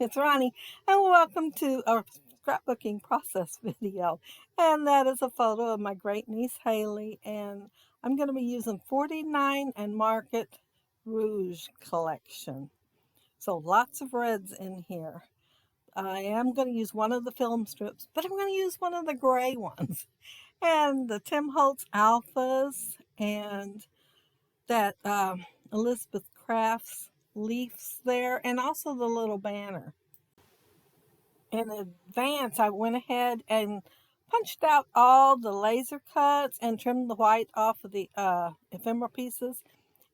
it's Ronnie, and welcome to our scrapbooking process video. And that is a photo of my great niece Haley, and I'm going to be using 49 and Market Rouge collection. So lots of reds in here. I am going to use one of the film strips, but I'm going to use one of the gray ones. And the Tim Holtz Alphas and that Elizabeth Crafts leaves there, and also the little banner. In advance, I went ahead and punched out all the laser cuts and trimmed the white off of the ephemera pieces.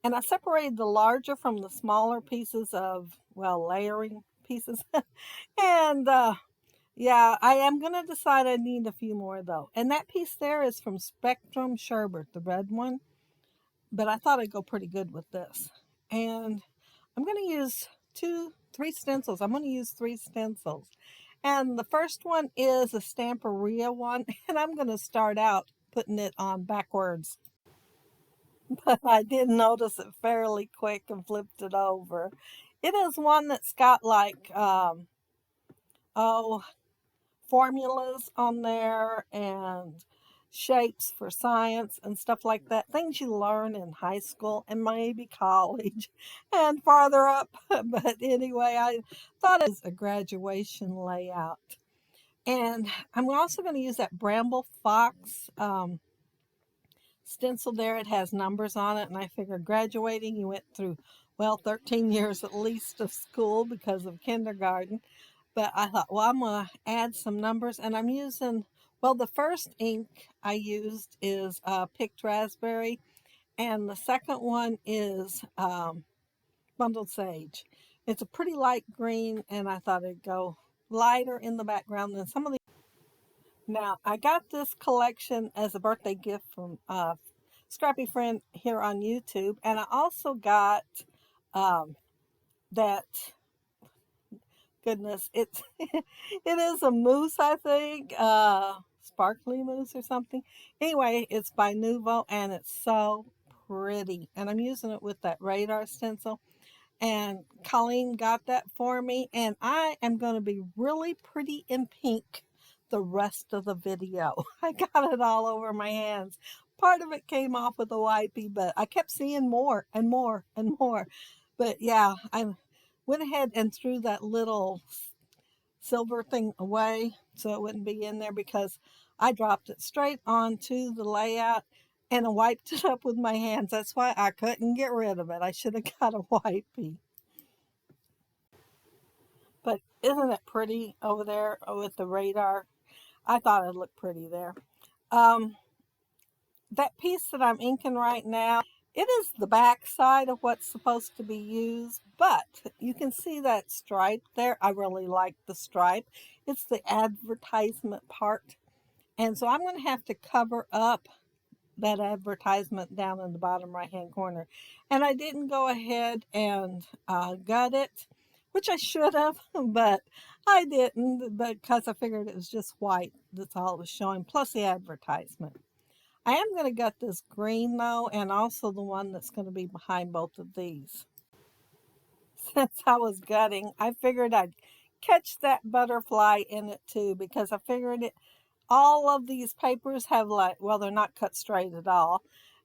And I separated the larger from the smaller pieces of, well, layering pieces. and yeah, I am going to decide I need a few more though. And that piece there is from Spectrum Sherbert, the red one. But I thought it'd go pretty good with this. And I'm going to use three stencils. I'm going to use three stencils. And the first one is a Stamperia one, and I'm going to start out putting it on backwards. But I did notice it fairly quick and flipped it over. It is one that's got like, oh, formulas on there and shapes for science and stuff like that. Things you learn in high school and maybe college and farther up. But anyway, I thought it was a graduation layout. And I'm also going to use that Bramble Fox stencil there. It has numbers on it. And I figured graduating, you went through, well, 13 years at least of school because of kindergarten. But I thought, well, I'm going to add some numbers. And I'm using, well, the first ink I used is Picked Raspberry. And the second one is Bundled Sage. It's a pretty light green, and I thought it'd go lighter in the background than some of the. Now, I got this collection as a birthday gift from Scrappy Friend here on YouTube. And I also got that, goodness, it's it is a mousse, I think, sparkly mousse or something. Anyway, it's by Nuvo, and it's so pretty. And I'm using it with that radar stencil. And Colleen got that for me, and I am going to be really pretty in pink the rest of the video. I got it all over my hands. Part of it came off with a wipey, but I kept seeing more and more and more. But yeah, I went ahead and threw that little silver thing away so it wouldn't be in there, because I dropped it straight onto the layout and I wiped it up with my hands. That's why I couldn't get rid of it. I should have got a wipey. But isn't it pretty over there with the radar? I thought it looked pretty there. Um, that piece that I'm inking right now, it is the back side of what's supposed to be used, but you can see that stripe there. I really like the stripe. It's the advertisement part. And so I'm going to have to cover up that advertisement down in the bottom right hand corner. And I didn't go ahead and gut it, which I should have, but I didn't, because I figured it was just white. That's all it was showing, plus the advertisement. I am going to gut this green though, and also the one that's going to be behind both of these. Since I was gutting, I figured I'd catch that butterfly in it too, because I figured it, all of these papers have, like, well, they're not cut straight at all.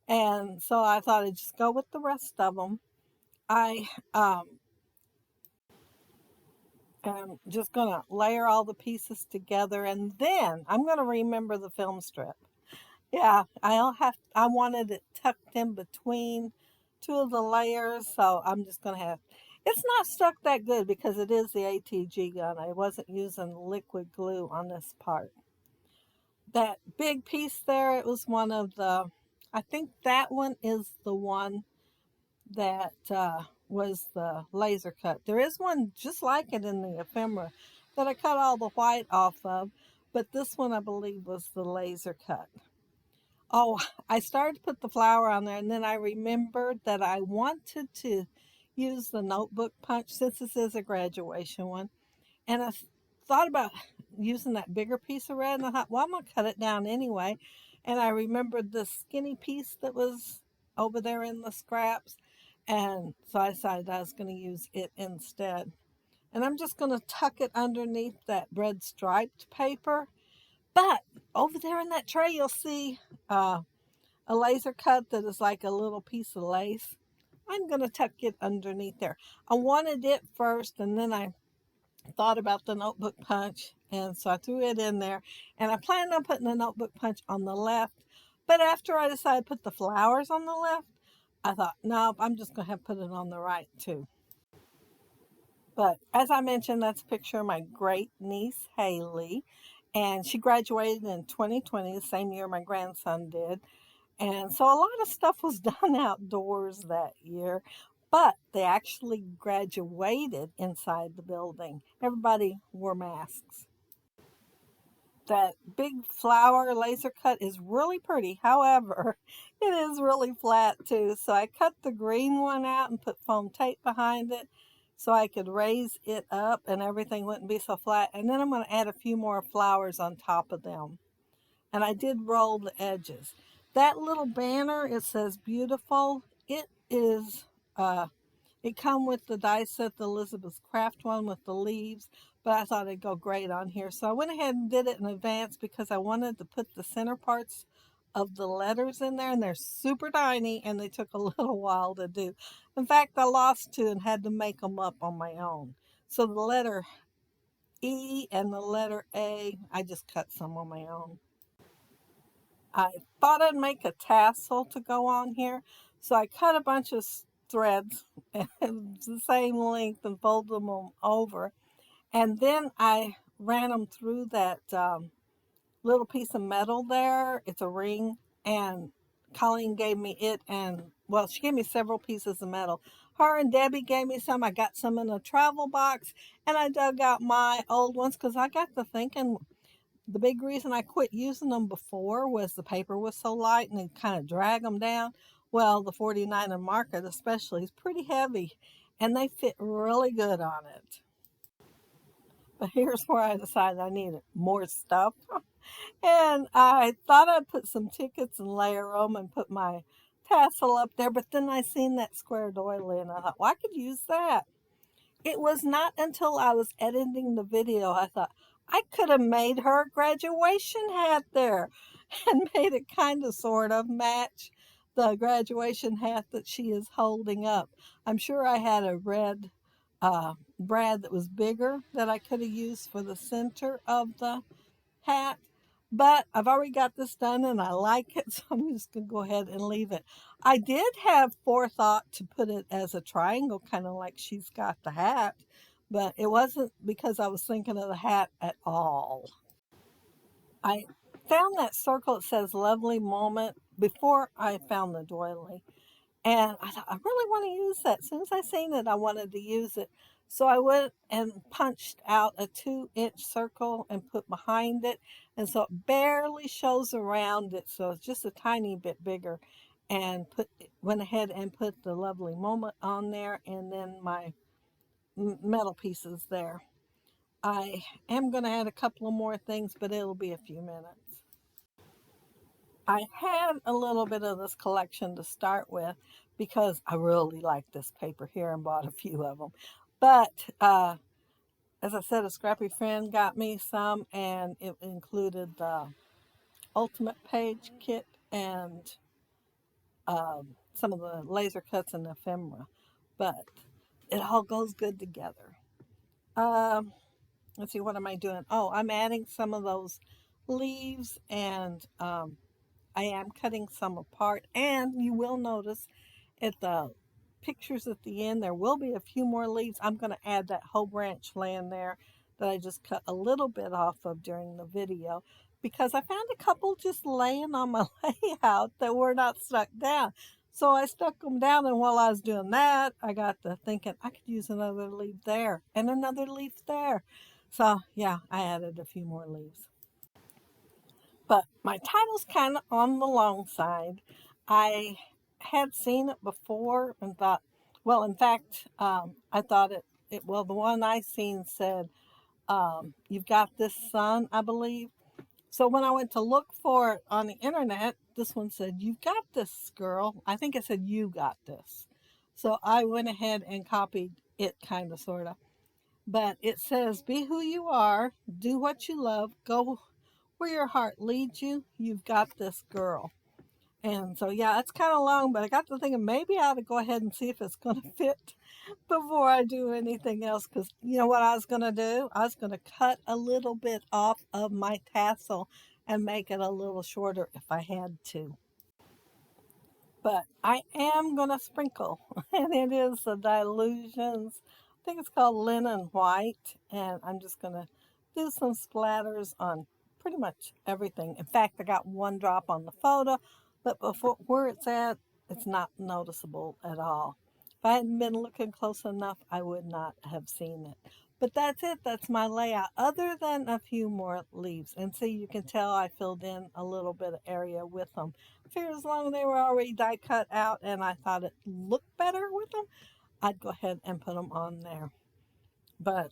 And so I thought I'd just go with the rest of them. I am just going to layer all the pieces together, and then I'm going to remember the film strip. Yeah, I wanted it tucked in between two of the layers, so I'm just going to have, it's not stuck that good because it is the ATG gun. I wasn't using liquid glue on this part. That big piece there, it was one of the, I think that one is the one that was the laser cut. There is one just like it in the ephemera that I cut all the white off of, but this one I believe was the laser cut. Oh, I started to put the flower on there, and then I remembered that I wanted to use the notebook punch since this is a graduation one. And I thought about using that bigger piece of red, and I thought, well, I'm going to cut it down anyway. And I remembered the skinny piece that was over there in the scraps. And so I decided I was going to use it instead. And I'm just going to tuck it underneath that bread striped paper. But over there in that tray, you'll see a laser cut that is like a little piece of lace. I'm going to tuck it underneath there. I wanted it first, and then I thought about the notebook punch, and so I threw it in there. And I planned on putting the notebook punch on the left, but after I decided to put the flowers on the left, I thought, nope, I'm just going to have to put it on the right too. But as I mentioned, that's a picture of my great niece, Haley. And she graduated in 2020, the same year my grandson did. And so a lot of stuff was done outdoors that year. But they actually graduated inside the building. Everybody wore masks. That big flower laser cut is really pretty. However, it is really flat too. So I cut the green one out and put foam tape behind it so I could raise it up and everything wouldn't be so flat. And then I'm going to add a few more flowers on top of them. And I did roll the edges. That little banner, it says beautiful. It is it come with the die set, the Elizabeth Craft one with the leaves, but I thought it'd go great on here. So I went ahead and did it in advance because I wanted to put the center parts of the letters in there, and they're super tiny, and they took a little while to do. In fact, I lost two and had to make them up on my own. So the letter E and the letter A, I just cut some on my own. I thought I'd make a tassel to go on here, so I cut a bunch of threads the same length and folded them over, and then I ran them through that little piece of metal there. It's a ring, and Colleen gave me it, and well, she gave me several pieces of metal. Her and Debbie gave me some. I got some in a travel box, and I dug out my old ones because I got to thinking the big reason I quit using them before was the paper was so light and it kind of drag them down. Well, the 49 and market especially is pretty heavy, and they fit really good on it. But here's where I decided I needed more stuff. And I thought I'd put some tickets and layer them and put my tassel up there, but then I seen that square doily and I thought, well, I could use that. It was not until I was editing the video I thought I could have made her graduation hat there and made it kind of sort of match the graduation hat that she is holding up. I'm sure I had a red brad that was bigger that I could have used for the center of the hat. But I've already got this done and I like it, so I'm just going to go ahead and leave it. I did have forethought to put it as a triangle, kind of like she's got the hat, but it wasn't because I was thinking of the hat at all. I found that circle that says lovely moment before I found the doily. And I thought, I really want to use that. As soon as I seen it, I wanted to use it. So I went and punched out a 2-inch circle and put behind it. And so it barely shows around it. So it's just a tiny bit bigger. And went ahead and put the lovely moment on there and then my metal pieces there. I am going to add a couple of more things, but it'll be a few minutes. I had a little bit of this collection to start with because I really like this paper here and bought a few of them. But as I said, a scrappy friend got me some, and it included the ultimate page kit and some of the laser cuts and ephemera. But it all goes good together. Let's see, what am I doing? Oh, I'm adding some of those leaves, and I am cutting some apart, and you will notice at the pictures at the end there will be a few more leaves. I'm going to add that whole branch laying there that I just cut a little bit off of during the video because I found a couple just laying on my layout that were not stuck down. So I stuck them down, and while I was doing that, I got to thinking I could use another leaf there and another leaf there. So yeah, I added a few more leaves. But my title's kind of on the long side. I had seen it before and thought, well, in fact, I thought well, the one I seen said, you've got this son, I believe. So when I went to look for it on the internet, this one said, you've got this, girl. I think it said, you got this. So I went ahead and copied it, kind of, sort of. But it says, be who you are, do what you love, go where your heart leads you. You've got this, girl. And so, yeah, it's kind of long, but I got to thinking maybe I ought to go ahead and see if it's going to fit before I do anything else. Because you know what I was going to do? I was going to cut a little bit off of my tassel and make it a little shorter if I had to. But I am going to sprinkle, and it is the Dilutions. I think it's called Linen White, and I'm just going to do some splatters on pretty much everything. In fact, I got one drop on the photo, but before where it's at, it's not noticeable at all. If I hadn't been looking close enough, I would not have seen it. But that's it. That's my layout, other than a few more leaves. And see, you can tell I filled in a little bit of area with them. I figured as long as they were already die cut out and I thought it looked better with them, I'd go ahead and put them on there. But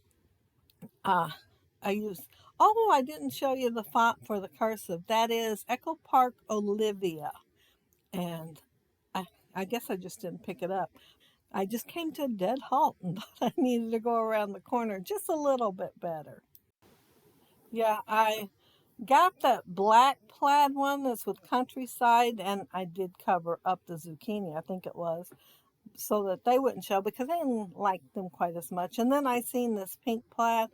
I used, oh, I didn't show you the font for the cursive. That is Echo Park Olivia. And I, I guess I just didn't pick it up. I just came to a dead halt and thought I needed to go around the corner just a little bit better. Yeah, I got that black plaid one that's with countryside, and I did cover up the zucchini, I think it was, so that they wouldn't show because I didn't like them quite as much. And then I seen this pink plaid.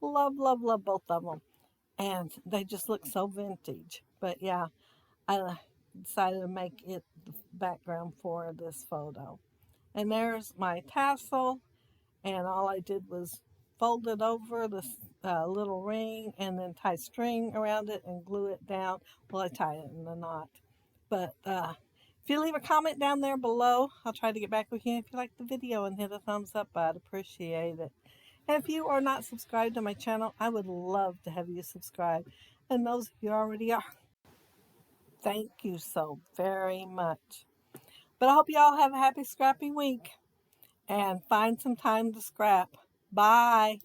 Love, love, love both of them. And they just look so vintage. But yeah, I decided to make it the background for this photo. And there's my tassel, and all I did was fold it over this little ring and then tie string around it and glue it down. Well, I tie it in a knot. But if you leave a comment down there below, I'll try to get back with you. If you like the video and hit a thumbs up, I'd appreciate it. And if you are not subscribed to my channel, I would love to have you subscribe. And those of you already are, thank you so very much. But I hope you all have a happy scrappy week and find some time to scrap. Bye.